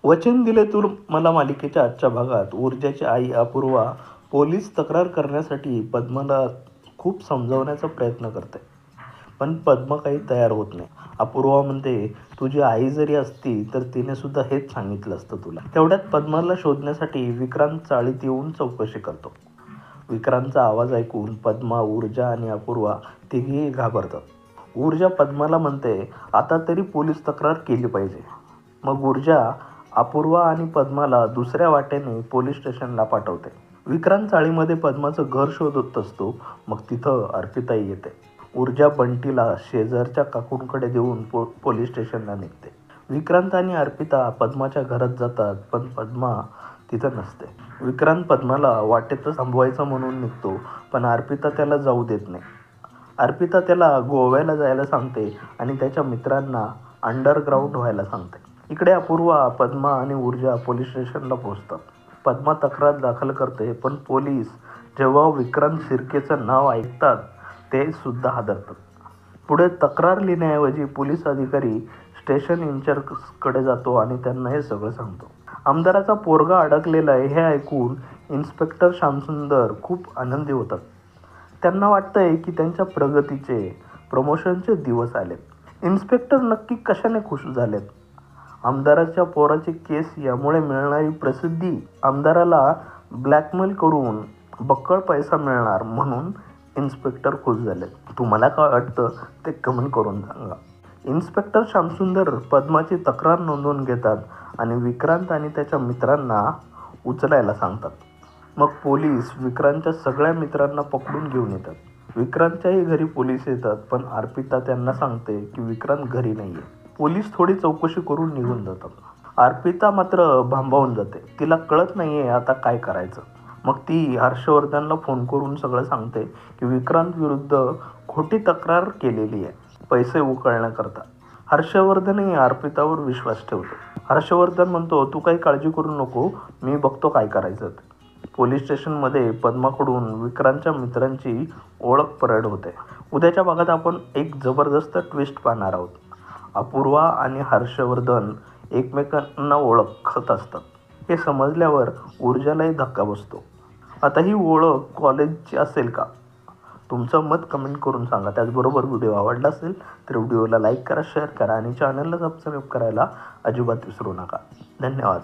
वचन दिले तूर मला मालिकेच्या आजच्या भागात ऊर्जाची आई अपूर्वा पोलीस तक्रार करण्यासाठी पद्माला खूप समजावण्याचा प्रयत्न करते. पण पद्मा काही तयार होत नाही. अपूर्वा म्हणते, तुझी आई जरी असती तर तिने सुद्धा हेच सांगितलं असतं तुला. तेवढ्यात पद्माला शोधण्यासाठी विक्रांत चाळीत येऊन चौकशी करतो. विक्रांतचा आवाज ऐकून पद्मा, ऊर्जा आणि अपूर्वा तिघेही घाबरतात. ऊर्जा पद्माला म्हणते, आता तरी पोलीस तक्रार केली पाहिजे. मग ऊर्जा अपूर्वा आणि पद्माला दुसऱ्या वाटेने पोलीस स्टेशनला पाठवते. विक्रांत चाळीमध्ये पद्माचं घर शोधत असतो. मग तिथं अर्पिताई येते. ऊर्जा बंटीला शेजारच्या काकूंकडे देऊन पोलीस स्टेशनला निघते. विक्रांत आणि अर्पिता पद्माच्या घरात जातात, पण पद्मा तिथं नसते. विक्रांत पद्माला वाटेतच थांबवायचं म्हणून निघतो, पण अर्पिता त्याला जाऊ देत नाही. अर्पिता त्याला गोव्याला जायला सांगते आणि त्याच्या मित्रांना अंडरग्राऊंड व्हायला सांगते. इकडे अपूर्वा, पद्मा आणि ऊर्जा पोलीस स्टेशनला पोहोचतात. पद्मा तक्रार दाखल करते, पण पोलीस जेव्हा विक्रांत शिर्केचं नाव ऐकतात ते सुद्धा हादरतात. पुढे तक्रार लिहिण्याऐवजी पोलीस अधिकारी स्टेशन इन्चार्जकडे जातो आणि त्यांना हे सगळं सांगतो. आमदाराचा पोरगा अडकलेला आहे हे ऐकून इन्स्पेक्टर श्यामसुंदर खूप आनंदी होतात. त्यांना वाटतंय की त्यांच्या प्रगतीचे, प्रमोशनचे दिवस आलेत. इन्स्पेक्टर नक्की कशाने खुश झालेत? आमदाराच्या पोराची केस यामुळे मिळणारी प्रसिद्धी, आमदाराला ब्लॅकमेल करून बक्कळ पैसा मिळणार म्हणून इन्स्पेक्टर खुश झाले. तुम्हाला काय वाटतं ते कमेंट करून सांगा. इन्स्पेक्टर श्यामसुंदर पद्माची तक्रार नोंदवून घेतात आणि विक्रांत आणि त्याच्या मित्रांना उचलायला सांगतात. मग पोलीस विक्रांतच्या सगळ्या मित्रांना पकडून घेऊन येतात. विक्रांतच्याही घरी पोलीस येतात, पण अर्पिता त्यांना सांगते की विक्रांत घरी नाही आहे. पोलीस थोडी चौकशी करून निघून जातात. अर्पिता मात्र भांबावून जाते. तिला कळत नाही आहे आता काय करायचं. मग ती हर्षवर्धनला फोन करून सगळं सांगते की विक्रांत विरुद्ध खोटी तक्रार केलेली आहे, पैसे उकळण्याकरता. हर्षवर्धनही अर्पितावर विश्वास ठेवतो. हर्षवर्धन म्हणतो, तू काही काळजी करू नको, मी बघतो काय करायचं. पोलीस स्टेशनमध्ये पद्माकडून विक्रांतच्या मित्रांची ओळख परेड होते. उद्याच्या भागात आपण एक जबरदस्त ट्विस्ट पाहणार आहोत. अपूर्वा आणि हर्षवर्धन एकमेकांना ओळखत असतात. हे समजल्यावर ऊर्जालाही धक्का बसतो. आता ही ओळख कॉलेजची असेल का? तुमचं मत कमेंट करून सांगा. त्याचबरोबर व्हिडिओ आवडला असेल तर व्हिडिओला लाईक करा, शेअर करा आणि चॅनलला सबस्क्राईब करायला अजिबात विसरू नका. धन्यवाद.